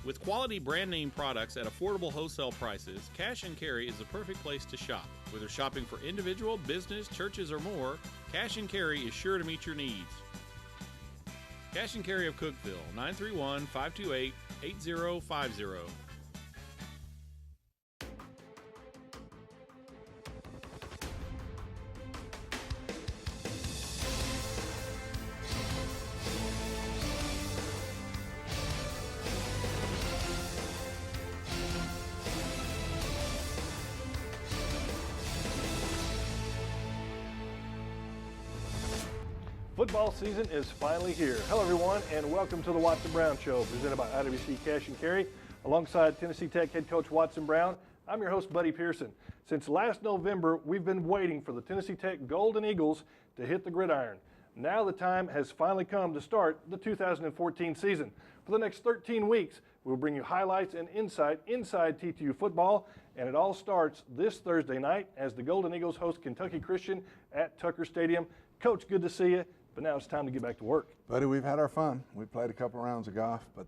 With quality brand name products at affordable wholesale prices, Cash and Carry is the perfect place to shop. Whether shopping for individual, business, churches, or more, Cash and Carry is sure to meet your needs. Cash and Carry of Cookeville, 931-528-8050. Football season is finally here. Hello, everyone, and welcome to the Watson Brown Show, presented by IWC Cash and Carry. Alongside Tennessee Tech head coach Watson Brown, I'm your host, Buddy Pearson. Since last November, we've been waiting for the Tennessee Tech Golden Eagles to hit the gridiron. Now the time has finally come to start the 2014 season. For the next 13 weeks, we'll bring you highlights and insight inside TTU football, and it all starts this Thursday night as the Golden Eagles host Kentucky Christian at Tucker Stadium. Coach, good to see you. But now it's time to get back to work. Buddy, we've had our fun. We played a couple of rounds of golf, but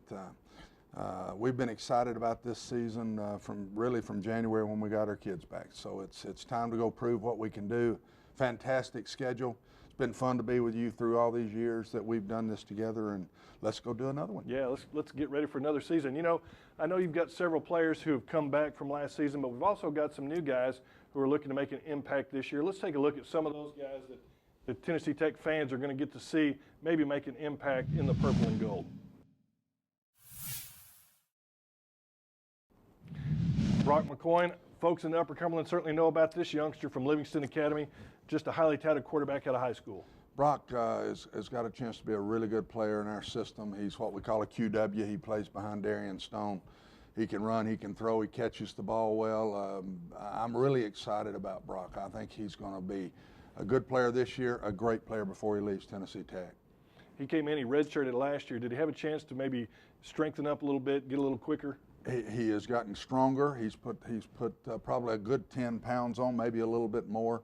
we've been excited about this season from January when we got our kids back. So it's time to go prove what we can do. Fantastic schedule. It's been fun to be with you through all these years that we've done this together, and let's go do another one. Yeah, let's get ready for another season. You know, I know you've got several players who have come back from last season, but we've also got some new guys who are looking to make an impact this year. Let's take a look at some of those guys that the Tennessee Tech fans are going to get to see maybe make an impact in the purple and gold. Brock McCoy, folks in the Upper Cumberland certainly know about this youngster from Livingston Academy, just a highly touted quarterback out of high school. Brock has got a chance to be a really good player in our system. He's what we call a QW. He plays behind Darian Stone. He can run, he can throw, he catches the ball well. I'm really excited about Brock. I think he's going to be a good player this year, a great player before he leaves Tennessee Tech. He came in, he redshirted last year. Did he have a chance to maybe strengthen up a little bit, get a little quicker? He has gotten stronger. He's put probably a good 10 pounds on, maybe a little bit more.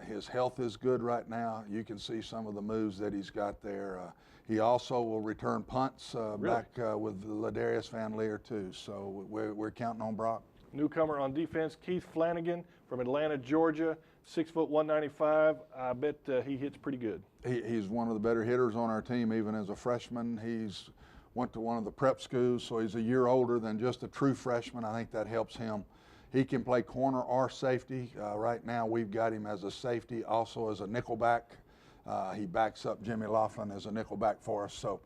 His health is good right now. You can see some of the moves that he's got there. He also will return punts back with Ladarius Van Leer too. So we're counting on Brock. Newcomer on defense, Keith Flanagan from Atlanta, Georgia. 6 foot 195. I bet he hits pretty good. He's one of the better hitters on our team, even as a freshman. He's went to one of the prep schools, so he's a year older than just a true freshman. I think that helps him. He can play corner or safety. Right now, we've got him as a safety, also as a nickelback. He backs up Jimmy Laughlin as a nickelback for us. So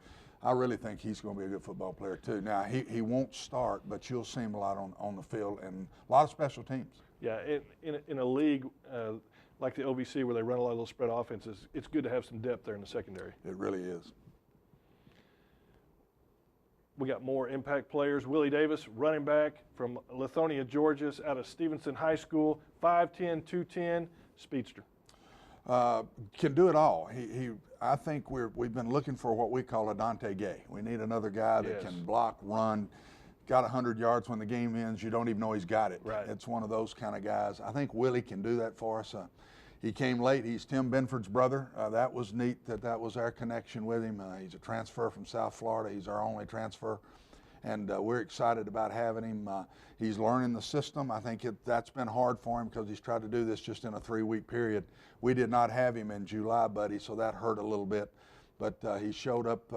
I really think he's going to be a good football player too. Now, he won't start, but you'll see him a lot on the field and a lot of special teams. Yeah, in a league like the OVC where they run a lot of those spread offenses, it's good to have some depth there in the secondary. It really is. We got more impact players. Willie Davis, running back from Lithonia, Georgia, out of Stevenson High School, 5'10", 210, speedster. Can do it all. I think we've been looking for what we call a Dante Gay. We need another guy that can block, run, got 100 yards when the game ends. You don't even know he's got it. Right. It's one of those kind of guys. I think Willie can do that for us. He came late. He's Tim Benford's brother. That was neat that was our connection with him. He's a transfer from South Florida. He's our only transfer. And we're excited about having him. He's learning the system. I think that's been hard for him because he's tried to do this just in a 3-week period. We did not have him in July, buddy, so that hurt a little bit. But he showed up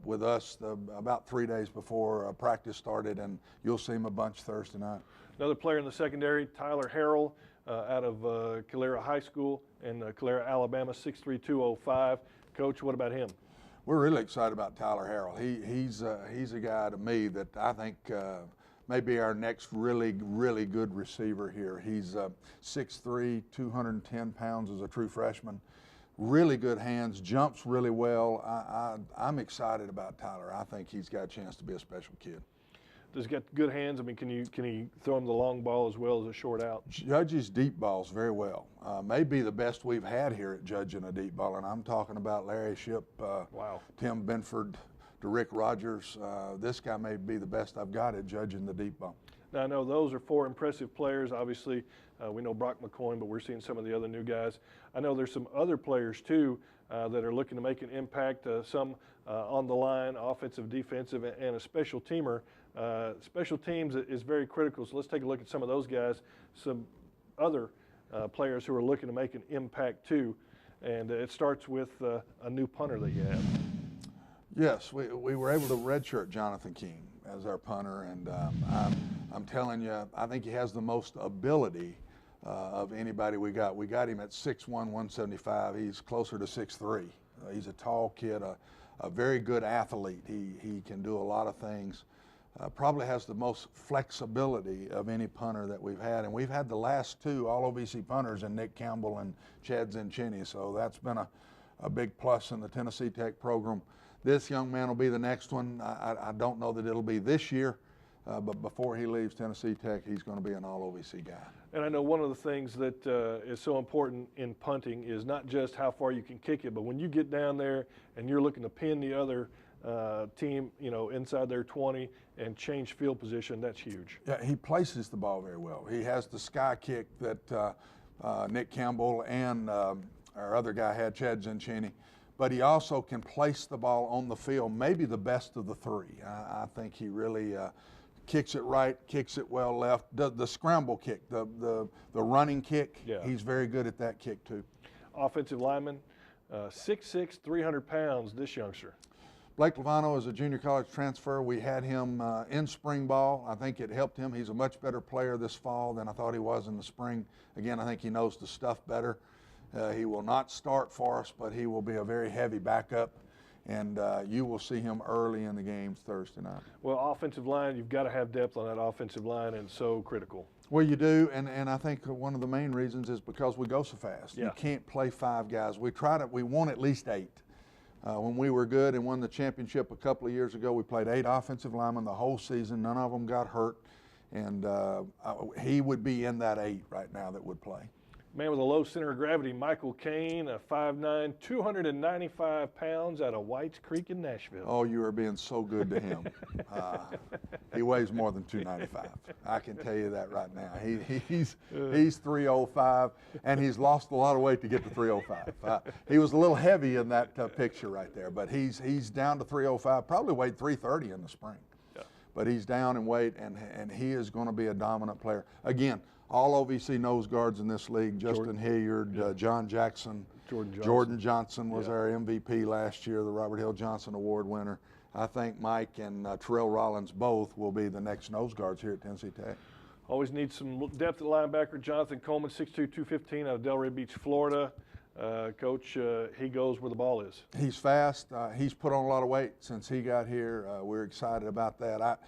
with us about 3 days before practice started, and you'll see him a bunch Thursday night. Another player in the secondary, Tyler Harrell, out of Calera High School in Calera, Alabama, 6'3", 205. Coach, what about him? We're really excited about Tyler Harrell. He's a guy to me that I think may be our next really good receiver here. He's 6'3", 210 pounds as a true freshman. Really good hands, jumps really well. I'm excited about Tyler. I think he's got a chance to be a special kid. Does he got good hands? I mean, can he throw him the long ball as well as a short out? Judges deep balls very well. May be the best we've had here at judging a deep ball, and I'm talking about Larry Shipp, Tim Benford, to Rick Rogers. This guy may be the best I've got at judging the deep ball. Now, I know those are 4 impressive players. Obviously, we know Brock McCoy, but we're seeing some of the other new guys. I know there's some other players, too, that are looking to make an impact, some on the line, offensive, defensive, and a special teamer. Special teams is very critical, so let's take a look at some of those guys, some other players who are looking to make an impact, too. And it starts with a new punter that you have. Yes, we were able to redshirt Jonathan King as our punter, and I'm telling you, I think he has the most ability of anybody we got. We got him at 6'1", 175. He's closer to 6'3". He's a tall kid, a very good athlete. He can do a lot of things. Probably has the most flexibility of any punter that we've had, and we've had the last 2 All-OVC punters in Nick Campbell and Chad Zinchini, so that's been a big plus in the Tennessee Tech program. This young man will be the next one. I don't know that it'll be this year, but before he leaves Tennessee Tech, he's going to be an All-OVC guy. And I know one of the things that is so important in punting is not just how far you can kick it, but when you get down there and you're looking to pin the other team, inside their 20 and change field position, that's huge. Yeah, he places the ball very well. He has the sky kick that Nick Campbell and our other guy had, Chad Zinchini, but he also can place the ball on the field, maybe the best of the 3. I think he really kicks it right, kicks it well left. The scramble kick, the running kick, yeah. He's very good at that kick too. Offensive lineman, 6'6", 300 pounds, this youngster. Blake Lovano is a junior college transfer. We had him in spring ball. I think it helped him. He's a much better player this fall than I thought he was in the spring. Again, I think he knows the stuff better. He will not start for us, but he will be a very heavy backup, and you will see him early in the games Thursday night. Well, offensive line, you've got to have depth on that offensive line, and it's so critical. Well, you do, and I think one of the main reasons is because we go so fast. Yeah. You can't play 5 guys. We want at least 8. When we were good and won the championship a couple of years ago, we played 8 offensive linemen the whole season. None of them got hurt, and he would be in that 8 right now that would play. Man with a low center of gravity, Michael Kane, 5'9", 295 pounds out of Whites Creek in Nashville. Oh, you are being so good to him. He weighs more than 295. I can tell you that right now. He's 305, and he's lost a lot of weight to get to 305. He was a little heavy in that picture right there, but he's down to 305, probably weighed 330 in the spring. Yeah. But he's down in weight, and he is going to be a dominant player. Again, all OVC nose guards in this league, Justin Hilliard, John Jackson, Jordan Johnson was our MVP last year, the Robert Hill Johnson Award winner. I think Mike and Terrell Rollins both will be the next nose guards here at Tennessee Tech. Always need some depth at linebacker. Jonathan Coleman, 6'2", 215 out of Delray Beach, Florida. Coach, he goes where the ball is. He's fast. He's put on a lot of weight since he got here. We're excited about that.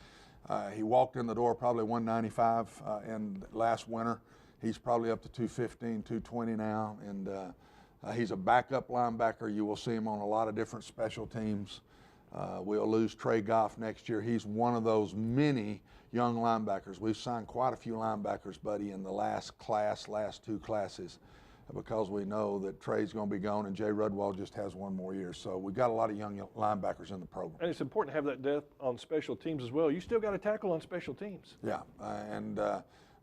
He walked in the door probably 195 in last winter. He's probably up to 215, 220 now, and he's a backup linebacker. You will see him on a lot of different special teams. We'll lose Trey Goff next year. He's one of those many young linebackers. We've signed quite a few linebackers, buddy, in the last 2 classes, because we know that Trey's going to be gone and Jay Rudwall just has 1 more year. So we've got a lot of young linebackers in the program. And it's important to have that depth on special teams as well. You still got to tackle on special teams. Yeah, and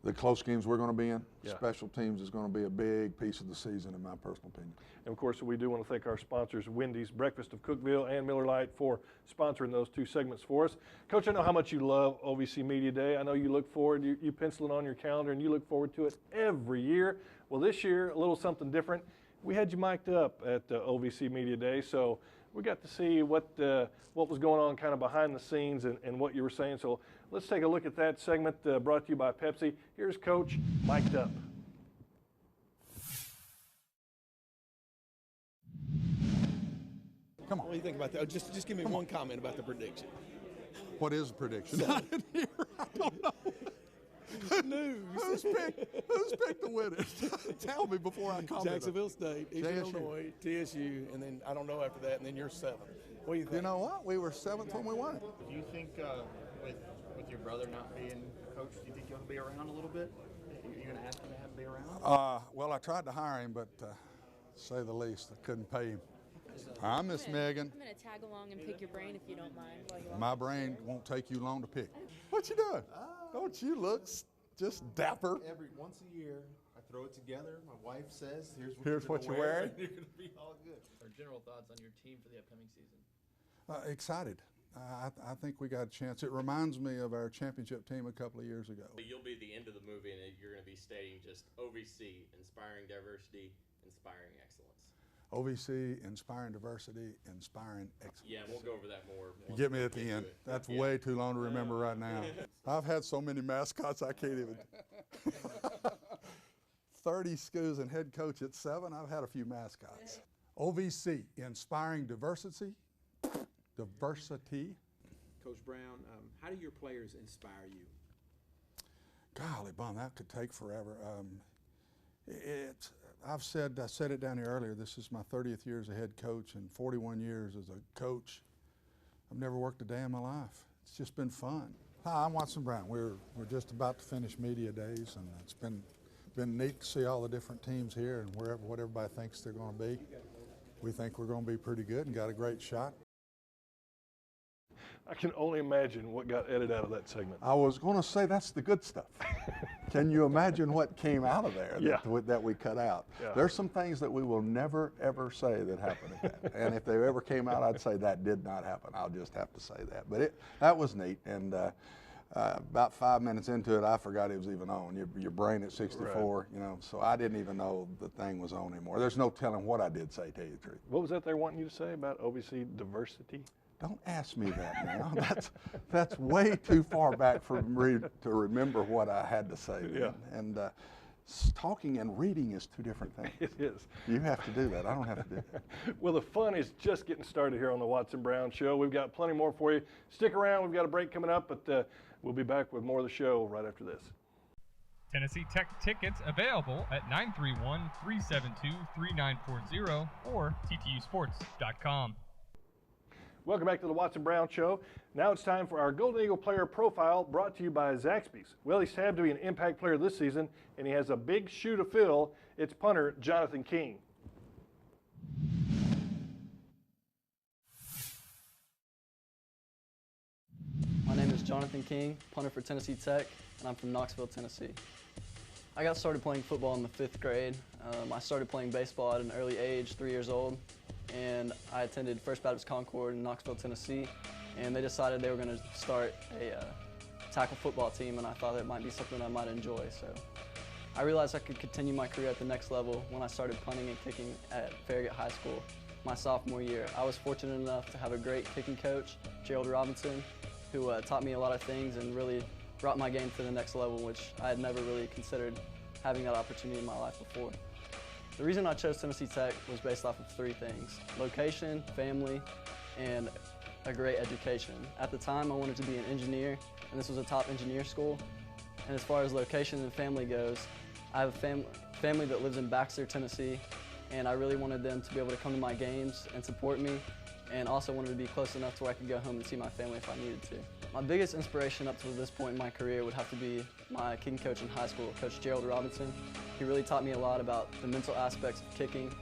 the close games we're going to be in, special teams is going to be a big piece of the season in my personal opinion. And of course, we do want to thank our sponsors, Wendy's, Breakfast of Cookeville, and Miller Lite, for sponsoring those 2 segments for us. Coach, I know how much you love OVC Media Day. I know you look forward, you pencil it on your calendar, and you look forward to it every year. Well, this year, a little something different. We had you mic'd up at OVC Media Day, so we got to see what was going on kind of behind the scenes and what you were saying. So let's take a look at that segment brought to you by Pepsi. Here's Coach mic'd up. Come on. What do you think about that? Just give me one comment about the prediction. What is a prediction? I don't know. News. Who's picked the winners? Tell me before I comment. Jacksonville State, Eastern Illinois, TSU, and then I don't know after that, and then you're 7th. What do you think? You know what? We were 7th when we won it. Do you think with your brother not being coach, do you think he'll be around a little bit? Are you going to ask him to be around? Well, I tried to hire him, but to say the least, I couldn't pay him. Hi, Miss Megan. I'm going to tag along and pick your brain if you don't mind. My brain won't take you long to pick. What you doing? Don't you look just dapper? Once a year, I throw it together. My wife says, Here's what you're wearing. You're going to be all good. Or general thoughts on your team for the upcoming season? Excited. I think we got a chance. It reminds me of our championship team a couple of years ago. You'll be at the end of the movie, and you're going to be stating just OVC, inspiring diversity, inspiring excellence. OVC, inspiring diversity, inspiring excellence. Yeah, we'll go over that more. Get me at the end. That's way too long to remember right now. I've had so many mascots I can't even. 30 schools and head coach at 7. I've had a few mascots. OVC, inspiring diversity. Coach Brown, how do your players inspire you? Golly, Bon, that could take forever. I said it down here earlier. This is my 30th year as a head coach and 41 years as a coach. I've never worked a day in my life. It's just been fun. Hi, I'm Watson Brown. We're just about to finish media days, and it's been neat to see all the different teams here and what everybody thinks they're going to be. We think we're going to be pretty good and got a great shot. I can only imagine what got edited out of that segment. I was going to say that's the good stuff. Can you imagine what came out of there that we cut out? Yeah. There's some things that we will never, ever say that happened at that. And if they ever came out, I'd say that did not happen. I'll just have to say that. But that was neat. And about 5 minutes into it, I forgot it was even on. Your brain at 64, right. you know, so I didn't even know the thing was on anymore. There's no telling what I did say, to tell you the truth. What was that they wanting you to say about OVC diversity? Don't ask me that now. That's way too far back for me to remember what I had to say. Yeah. And talking and reading is two different things. It is. You have to do that. I don't have to do that. Well, the fun is just getting started here on the Watson Brown Show. We've got plenty more for you. Stick around. We've got a break coming up, but we'll be back with more of the show right after this. Tennessee Tech tickets available at 931-372-3940 or ttusports.com. Welcome back to the Watson Brown Show. Now it's time for our Golden Eagle player profile brought to you by Zaxby's. Well, he's tabbed to be an impact player this season, and he has a big shoe to fill. It's punter Jonathan King. My name is Jonathan King, punter for Tennessee Tech, and I'm from Knoxville, Tennessee. I got started playing football in the 5th grade. I started playing baseball at an early age, 3 years old, and I attended First Baptist Concord in Knoxville, Tennessee, and they decided they were going to start a tackle football team, and I thought it might be something I might enjoy. So I realized I could continue my career at the next level when I started punting and kicking at Farragut High School my sophomore year. I was fortunate enough to have a great kicking coach, Gerald Robinson, who taught me a lot of things and really brought my game to the next level, which I had never really considered having that opportunity in my life before. The reason I chose Tennessee Tech was based off of 3 things: location, family, and a great education. At the time, I wanted to be an engineer, and this was a top engineer school. And as far as location and family goes, I have a family that lives in Baxter, Tennessee, and I really wanted them to be able to come to my games and support me, and also wanted to be close enough to where I could go home and see my family if I needed to. My biggest inspiration up to this point in my career would have to be my kicking coach in high school, Coach Gerald Robinson. He really taught me a lot about the mental aspects of kicking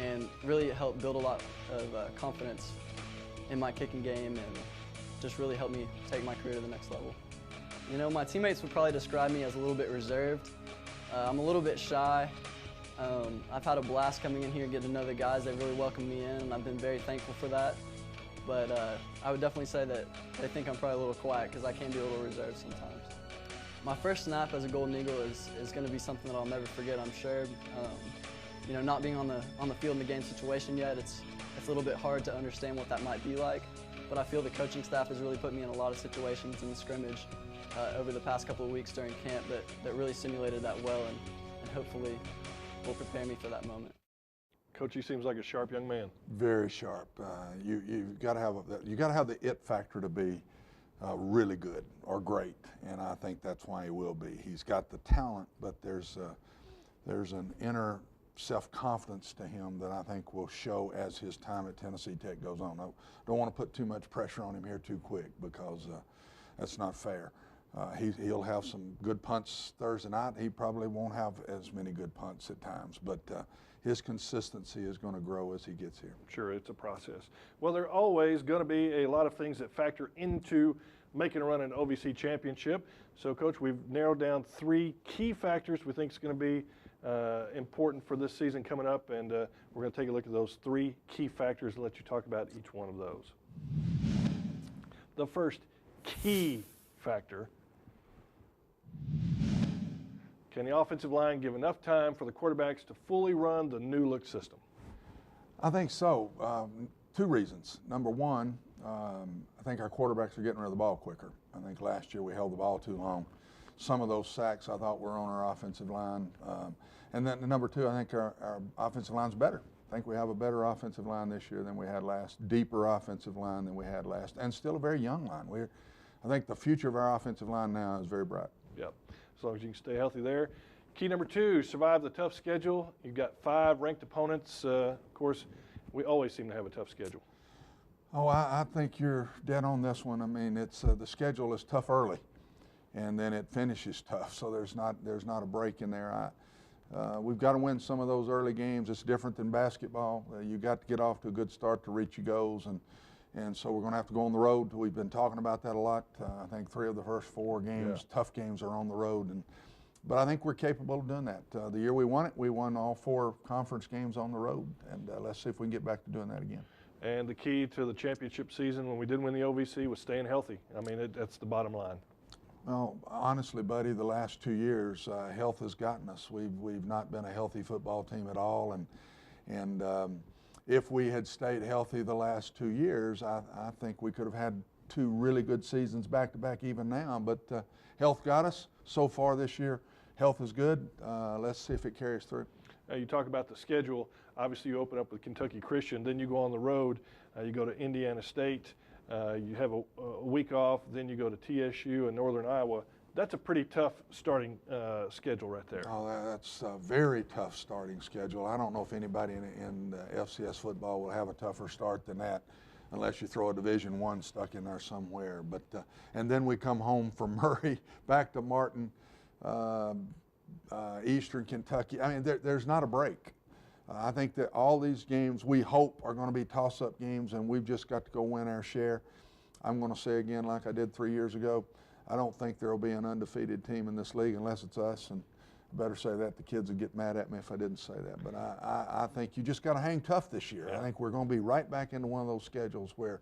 and really helped build a lot of confidence in my kicking game and just really helped me take my career to the next level. You know, my teammates would probably describe me as a little bit reserved. I'm a little bit shy. I've had a blast coming in here and getting to know the guys. They really welcomed me in, and I've been very thankful for that. But I would definitely say that they think I'm probably a little quiet because I can be a little reserved sometimes. My first snap as a Golden Eagle is going to be something that I'll never forget, I'm sure. You know, not being on the field in the game situation yet, it's a little bit hard to understand what that might be like. But I feel the coaching staff has really put me in a lot of situations in the scrimmage over the past couple of weeks during camp that really simulated that well, and hopefully will prepare me for that moment. Coach, he seems like a sharp young man. Very sharp. You've got to have the it factor to be really good or great, and I think that's why he will be. He's got the talent, but there's an inner self-confidence to him that I think will show as his time at Tennessee Tech goes on. I don't want to put too much pressure on him here too quick because that's not fair. He'll have some good punts Thursday night. He probably won't have as many good punts at times, but his consistency is going to grow as he gets here. Sure, it's a process. Well, there are always going to be a lot of things that factor into making a run in the OVC championship. So, Coach, we've narrowed down 3 key factors we think is going to be important for this season coming up, and we're going to take a look at those 3 key factors and let you talk about each one of those. The first key factor: can the offensive line give enough time for the quarterbacks to fully run the new look system? I think so. 2 reasons. Number one, I think our quarterbacks are getting rid of the ball quicker. I think last year we held the ball too long. Some of those sacks I thought were on our offensive line. And then number 2, I think our offensive line's better. I think we have a better offensive line this year than we had last, deeper offensive line than we had last, and still a very young line. I think the future of our offensive line now is very bright. Yep, as long as you can stay healthy there. Key number 2, survive the tough schedule. You've got 5 ranked opponents. Of course, we always seem to have a tough schedule. Oh, I think you're dead on this one. I mean, it's the schedule is tough early, and then it finishes tough. So there's not a break in there. We've got to win some of those early games. It's different than basketball. You got to get off to a good start to reach your goals, and so we're going to have to go on the road. We've been talking about that a lot. I think 3 of the first 4 games, tough games, are on the road, but I think we're capable of doing that. The year we won it, we won all 4 conference games on the road, and let's see if we can get back to doing that again. And the key to the championship season when we did win the OVC was staying healthy. I mean, that's the bottom line. Well, honestly, buddy, the last 2 years, health has gotten us. We've not been a healthy football team at all, and if we had stayed healthy the last 2 years, I think we could have had 2 really good seasons back to back even now. But health got us so far this year. Health is good. Let's see if it carries through. You talk about the schedule. Obviously, you open up with Kentucky Christian, then you go on the road. You go to Indiana State. You have a week off, then you go to TSU and Northern Iowa. That's a pretty tough starting schedule right there. Oh, that's a very tough starting schedule. I don't know if anybody in FCS football will have a tougher start than that, unless you throw a Division I stuck in there somewhere. But and then we come home from Murray, back to Martin, Eastern Kentucky. I mean, there's not a break. I think that all these games we hope are going to be toss-up games, and we've just got to go win our share. I'm going to say again, like I did 3 years ago, I don't think there will be an undefeated team in this league unless it's us, and I better say that. The kids would get mad at me if I didn't say that. But I think you just got to hang tough this year. I think we're going to be right back into one of those schedules where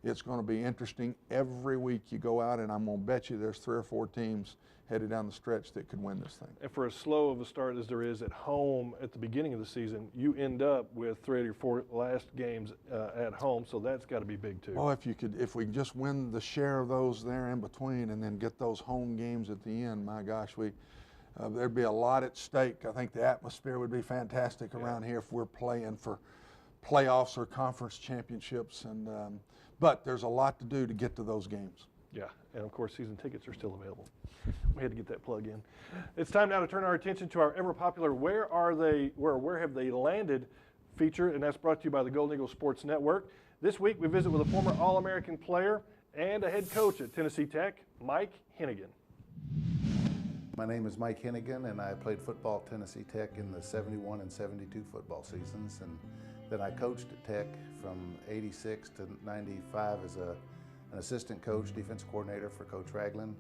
it's going to be interesting. Every week you go out, and I'm going to bet you there's 3 or 4 teams headed down the stretch that could win this thing. And for as slow of a start as there is at home at the beginning of the season, you end up with 3 or 4 last games at home, so that's got to be big too. Well, if we can just win the share of those there in between, and then get those home games at the end, my gosh, there'd be a lot at stake. I think the atmosphere would be fantastic around here if we're playing for playoffs or conference championships, but there's a lot to do to get to those games. Yeah, and of course season tickets are still available. We had to get that plug in. It's time now to turn our attention to our ever popular Where Have They Landed feature, and that's brought to you by the Golden Eagle Sports Network. This week we visit with a former All-American player and a head coach at Tennessee Tech, Mike Hennigan. My name is Mike Hennigan, and I played football at Tennessee Tech in the 71 and 72 football seasons, and then I coached at Tech from 86 to 95 as an assistant coach, defense coordinator for Coach Ragland,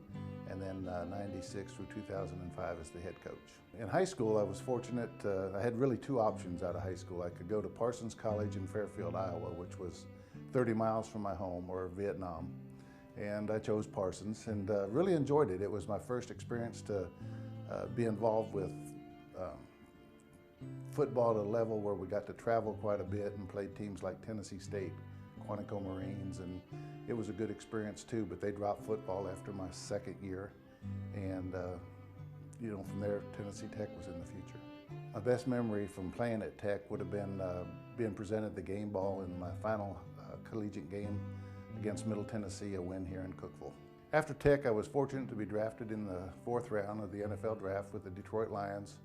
and then 96 through 2005 as the head coach. In high school, I was fortunate. I had really 2 options out of high school. I could go to Parsons College in Fairfield, Iowa, which was 30 miles from my home, or Vietnam, and I chose Parsons and really enjoyed it. It was my first experience to be involved with football at a level where we got to travel quite a bit and played teams like Tennessee State, Quantico Marines, and it was a good experience too, but they dropped football after my 2nd year, and from there Tennessee Tech was in the future. My best memory from playing at Tech would have been being presented the game ball in my final collegiate game against Middle Tennessee, a win here in Cookeville. After Tech, I was fortunate to be drafted in the 4th round of the NFL draft with the Detroit Lions.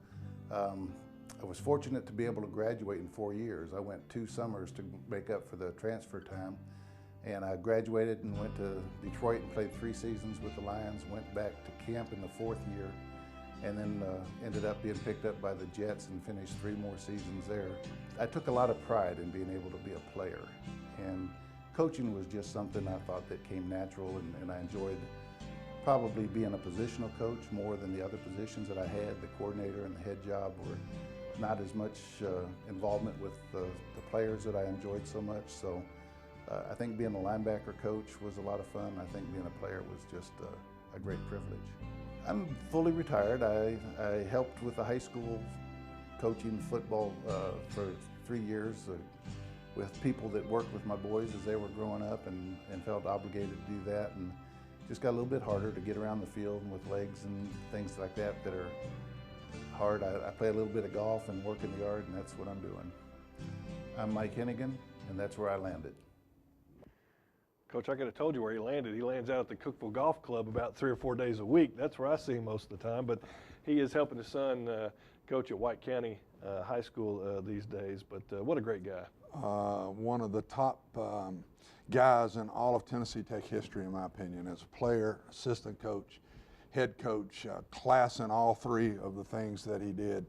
I was fortunate to be able to graduate in 4 years. I went 2 summers to make up for the transfer time, and I graduated and went to Detroit and played 3 seasons with the Lions, went back to camp in the 4th year, and then ended up being picked up by the Jets and finished 3 more seasons there. I took a lot of pride in being able to be a player, and coaching was just something I thought that came natural, and I enjoyed probably being a positional coach more than the other positions that I had. The coordinator and the head job were not as much involvement with the players that I enjoyed so much. So I think being a linebacker coach was a lot of fun. I think being a player was just a great privilege. I'm fully retired. I helped with the high school coaching football for 3 years with people that worked with my boys as they were growing up, and felt obligated to do that, and just got a little bit harder to get around the field and with legs and things like that are hard. I play a little bit of golf and work in the yard, and that's what I'm doing. I'm Mike Hennigan, and that's where I landed. Coach, I could have told you where he landed. He lands out at the Cookville Golf Club about 3 or 4 days a week. That's where I see him most of the time, but he is helping his son coach at White County High School these days, but what a great guy. One of the top guys in all of Tennessee Tech history, in my opinion, as a player, assistant coach, head coach, class in all 3 of the things that he did.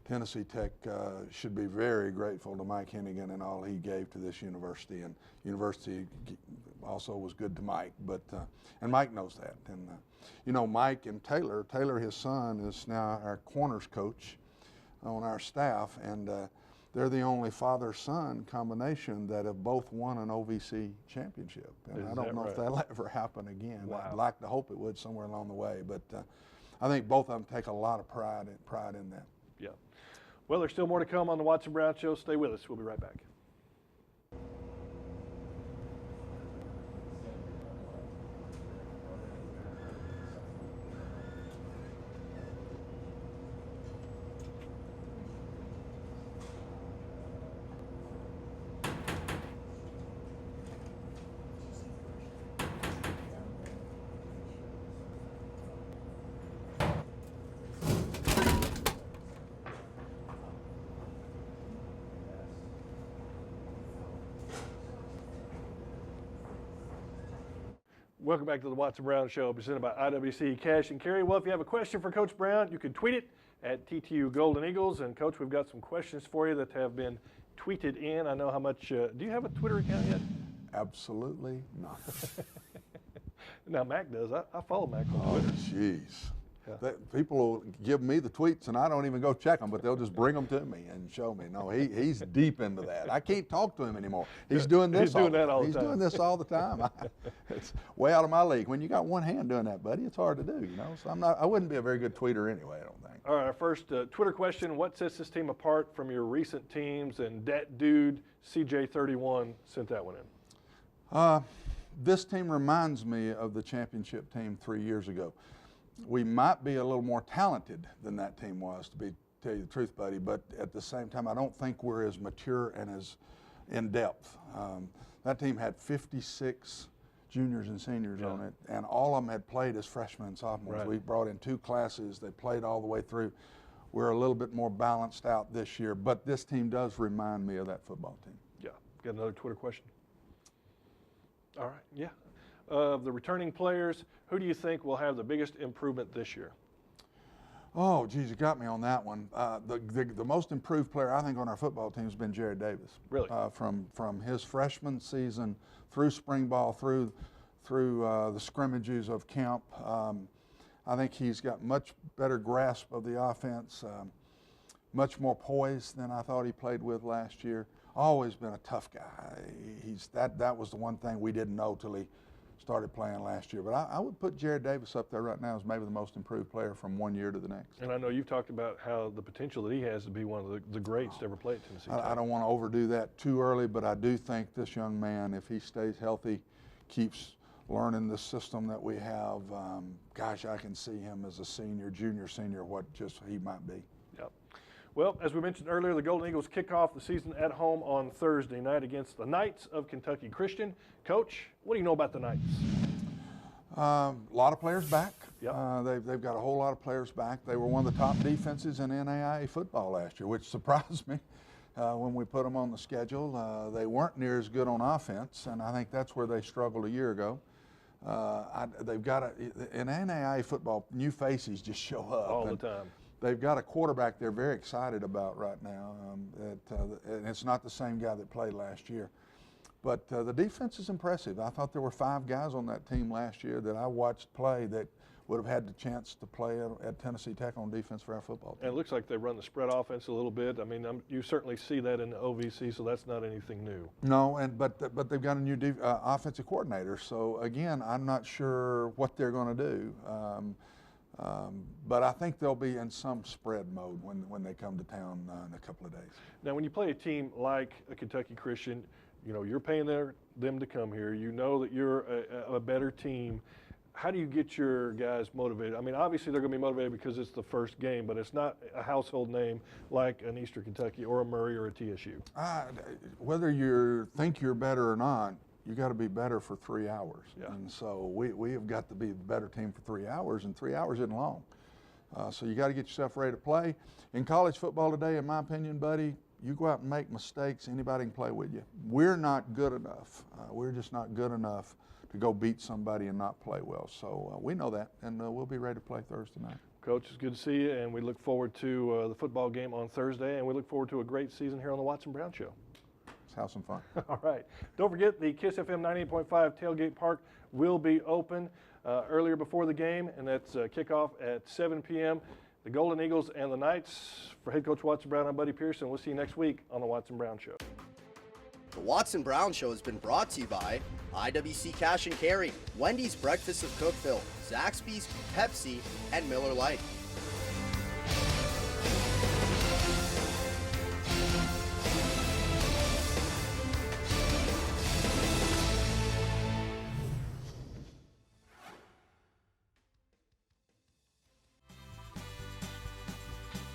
Tennessee Tech should be very grateful to Mike Hennigan and all he gave to this university, and university also was good to Mike, but and Mike knows that. And you know, Mike and Taylor, his son, is now our corners coach on our staff, and they're the only father-son combination that have both won an OVC championship. And I don't know if that'll ever happen again. Wow. I'd like to hope it would somewhere along the way, but I think both of them take a lot of pride in that. Yeah. Well, there's still more to come on the Watson Brown Show. Stay with us. We'll be right back. Welcome back to the Watson Brown Show, presented by IWC Cash and Carry. Well, if you have a question for Coach Brown, you can tweet it at TTU Golden Eagles. And Coach, we've got some questions for you that have been tweeted in. I know how much. Do you have a Twitter account yet? Absolutely not. Now Mac does. I follow Mac on Twitter. Oh, jeez. Yeah. People will give me the tweets, and I don't even go check them, but they'll just bring them to me and show me. No, he's deep into that. I can't talk to him anymore. He's doing this. He's doing that all the time. He's doing this all the time. It's way out of my league. When you got one hand doing that, buddy, it's hard to do. You know, so I wouldn't be a very good tweeter anyway, I don't think. All right, our first Twitter question: what sets this team apart from your recent teams? And that dude CJ31 sent that one in. This team reminds me of the championship team 3 years ago. We might be a little more talented than that team was, to tell you the truth, buddy, but at the same time, I don't think we're as mature and as in depth. That team had 56 juniors and seniors on it, and all of them had played as freshmen and sophomores. We brought in 2 classes. They played all the way through. We're a little bit more balanced out this year, but this team does remind me of that football team. Yeah. Got another Twitter question? All right, yeah. Of the returning players, who do you think will have the biggest improvement this year? Oh, geez, you got me on that one. The most improved player, I think, on our football team has been Jared Davis. Really? From his freshman season through spring ball, through the scrimmages of camp. I think he's got much better grasp of the offense, much more poise than I thought he played with last year. Always been a tough guy. That was the one thing we didn't know till he started playing last year. But I would put Jared Davis up there right now as maybe the most improved player from one year to the next. And I know you've talked about how the potential that he has to be one of the greats to ever play at Tennessee Tech. I don't want to overdo that too early, but I do think this young man, if he stays healthy, keeps learning the system that we have, gosh, I can see him as a senior, junior, senior, what just he might be. Yep. Well, as we mentioned earlier, the Golden Eagles kick off the season at home on Thursday night against the Knights of Kentucky Christian. Coach, what do you know about the Knights? A lot of players back. Yep. They've got a whole lot of players back. They were one of the top defenses in NAIA football last year, which surprised me when we put them on the schedule. They weren't near as good on offense, and I think that's where they struggled a year ago. They've got in NAIA football, new faces just show up all the time. They've got a quarterback they're very excited about right now, and it's not the same guy that played last year. But the defense is impressive. I thought there were 5 guys on that team last year that I watched play that would have had the chance to play at Tennessee Tech on defense for our football team. And it looks like they run the spread offense a little bit. I mean, you certainly see that in the OVC, so that's not anything new. No, but they've got a new offensive coordinator. So again, I'm not sure what they're going to do. But I think they'll be in some spread mode when they come to town in a couple of days. Now, when you play a team like a Kentucky Christian, you know, you're paying them to come here. You know that you're a better team. How do you get your guys motivated? I mean, obviously they're going to be motivated because it's the first game, but it's not a household name like an Eastern Kentucky or a Murray or a TSU. Whether you think you're better or not, you got to be better for 3 hours. Yeah. And so we have got to be the better team for 3 hours, and 3 hours isn't long. So you got to get yourself ready to play. In college football today, in my opinion, buddy, you go out and make mistakes, anybody can play with you. We're not good enough. We're just not good enough to go beat somebody and not play well. So we know that, and we'll be ready to play Thursday night. Coach, it's good to see you, and we look forward to the football game on Thursday, and we look forward to a great season here on the Watson Brown Show. Let's have some fun. All right. Don't forget, the KISS FM 98.5 Tailgate Park will be open earlier before the game, and that's kickoff at 7 p.m. The Golden Eagles and the Knights. For head coach Watson Brown, I'm Buddy Pearson. We'll see you next week on the Watson Brown Show. The Watson Brown Show has been brought to you by IWC Cash and Carry, Wendy's Breakfast of Cookville, Zaxby's, Pepsi, and Miller Lite.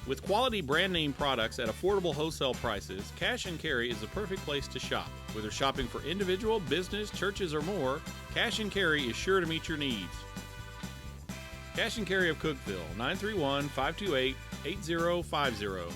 With quality brand name products at affordable wholesale prices, Cash and Carry is the perfect place to shop. Whether shopping for individual, business, churches, or more, Cash and Carry is sure to meet your needs. Cash and Carry of Cookville, 931-528-8050.